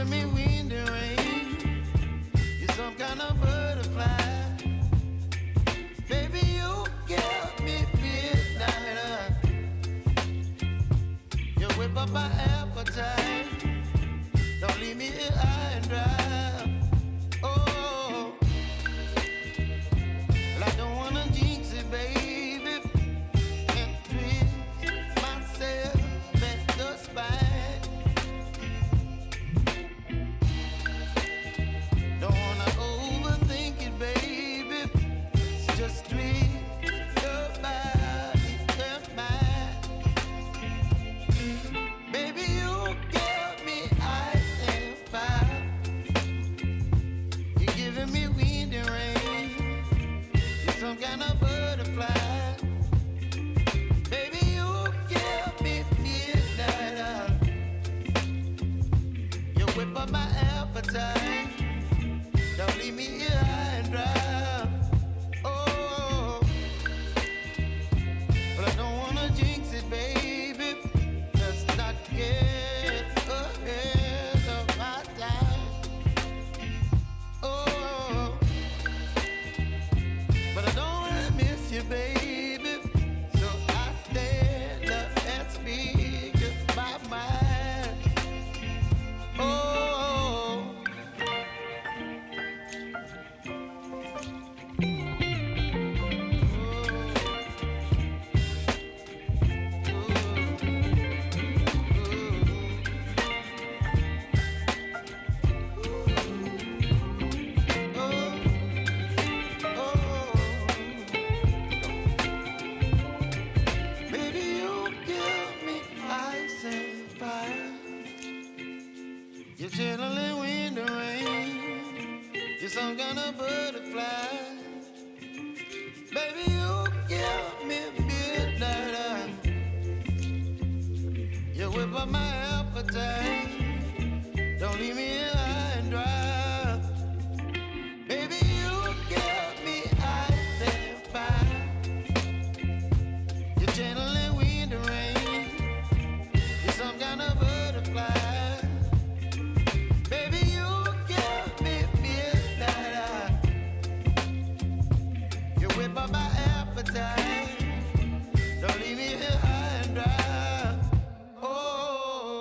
giving me wind and rain. You're some kind of butterfly. Baby, you give me midnight. You whip up my appetite. Don't leave me here high and dry. Oh, well, I don't wanna jinx it, baby, and twist myself at the spine. Don't wanna overthink it, baby. It's just twist your body and mine. Baby, you give me ice and fire. You're giving me wind and rain. You're some kind of butterfly. Baby, you give me midnight. You whip up my appetite. Don't leave me here high and dry. Oh, but I don't wanna jinx it, baby. Let's not get ahead of my time. Oh, but I don't wanna miss you, baby. So I stand up and speak my mind. Oh. Baby, you give me ice and fire. You're chilling wind and rain. You're some kind of butterfly. Baby, you give me midnight. You whip up my appetite. Don't leave me here high and dry. Baby, you give me ice and fire. You're channeling wind and rain. You're some kind of butterfly. Baby, you give me midnight. You whip up my appetite. Don't leave me here high and dry. Oh,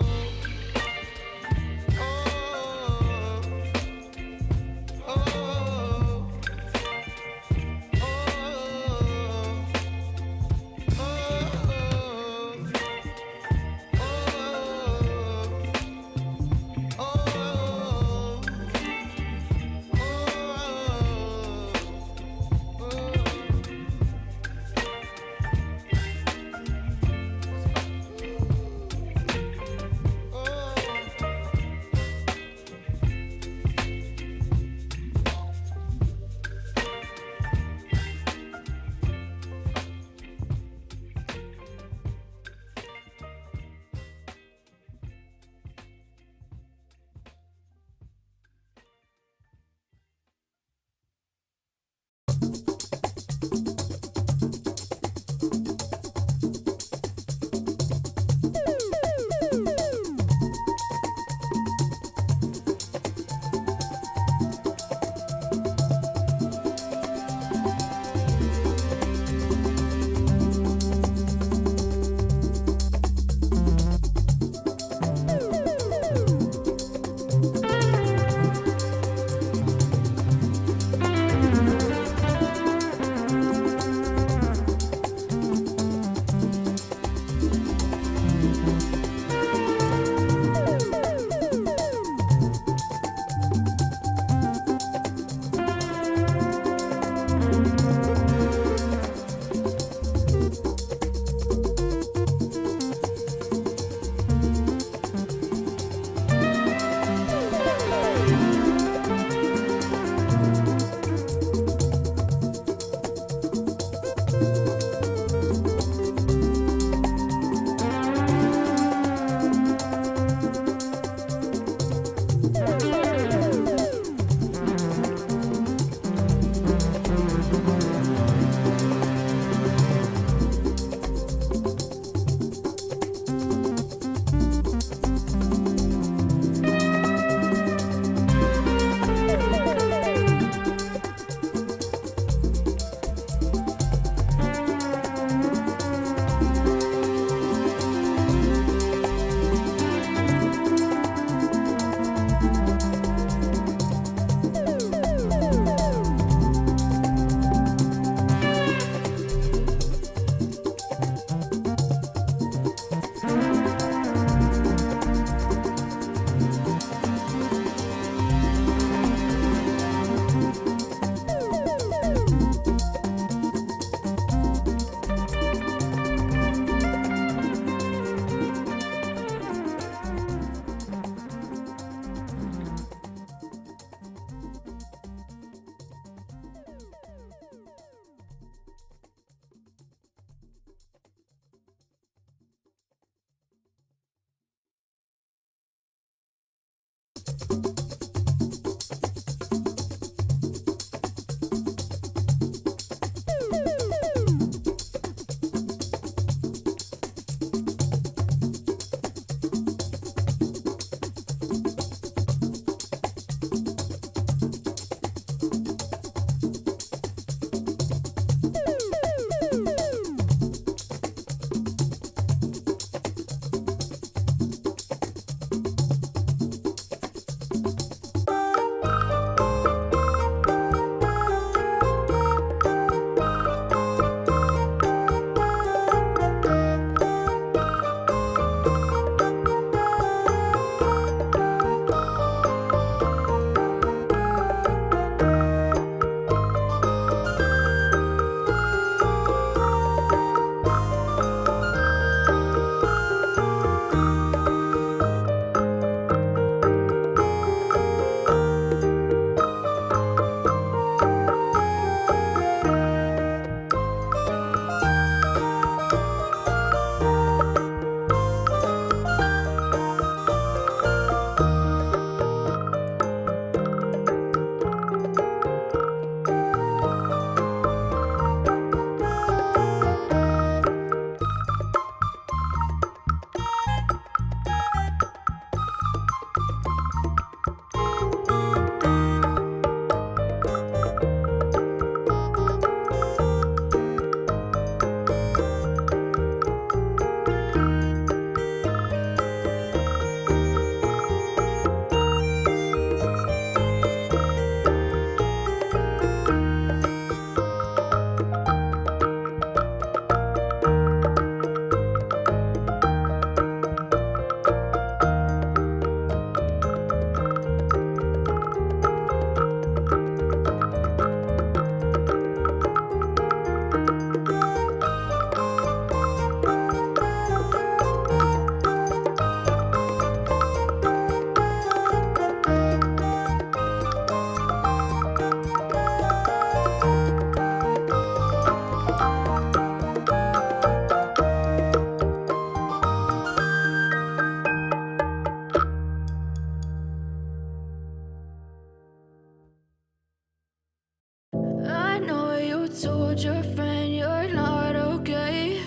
told your friend you're not okay,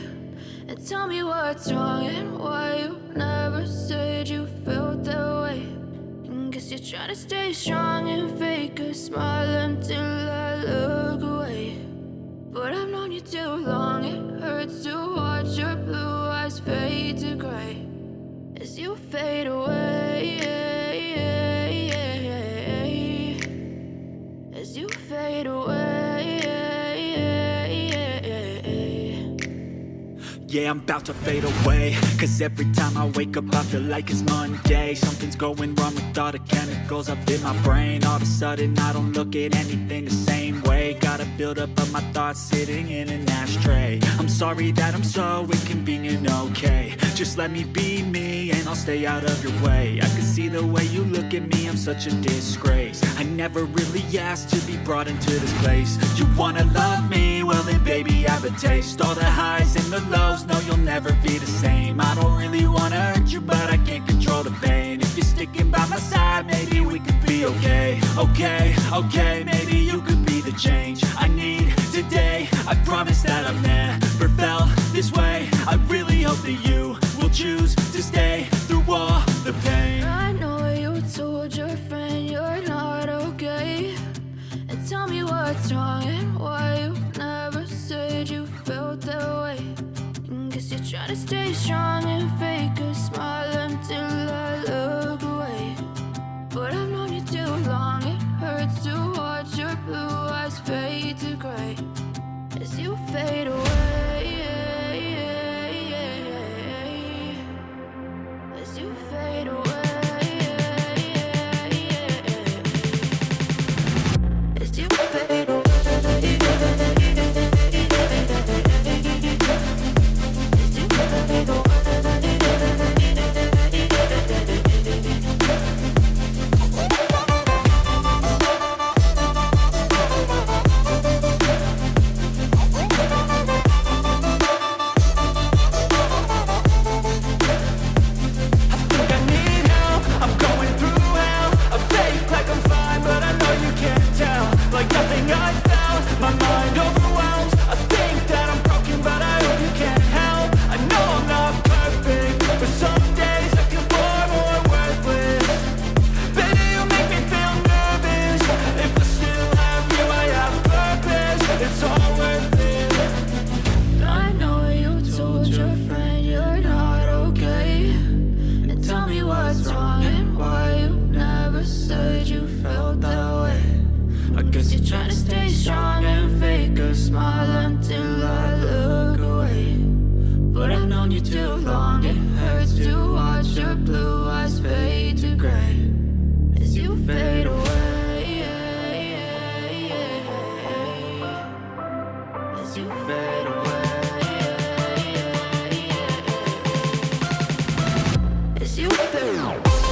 and tell me what's wrong and why you never said you felt that way. And guess you're trying to stay strong and fake a smile until I look away. But I've known you too long, it hurts to watch your blue eyes fade to gray as you fade away, as you fade away. Yeah, I'm about to fade away, cause every time I wake up I feel like it's Monday. Something's going wrong with all the chemicals up in my brain. All of a sudden I don't look at anything the same way. Got a buildup of my thoughts sitting in an ashtray. I'm sorry that I'm so inconvenient, okay. Just let me be me and I'll stay out of your way. I can see the way you look at me, I'm such a disgrace. I never really asked to be brought into this place. You wanna love me? Well then baby have a taste. All the highs and the lows, no you'll never be the same. I don't really wanna hurt you but I can't control the pain. If you're sticking by my side maybe we could be okay. Okay, maybe you could be the change I need today. I promise that I've never felt this way. I really hope that you will choose to stay through all the pain. I know you told your friend you're not okay, and tell me what's wrong and why you never said you felt that way. And guess you're trying to stay strong and fake a smile until I look away. But I've known you too long, it hurts to watch your blue eyes fade to gray as you fade away, as you fade away, as you fade away. As you fade away.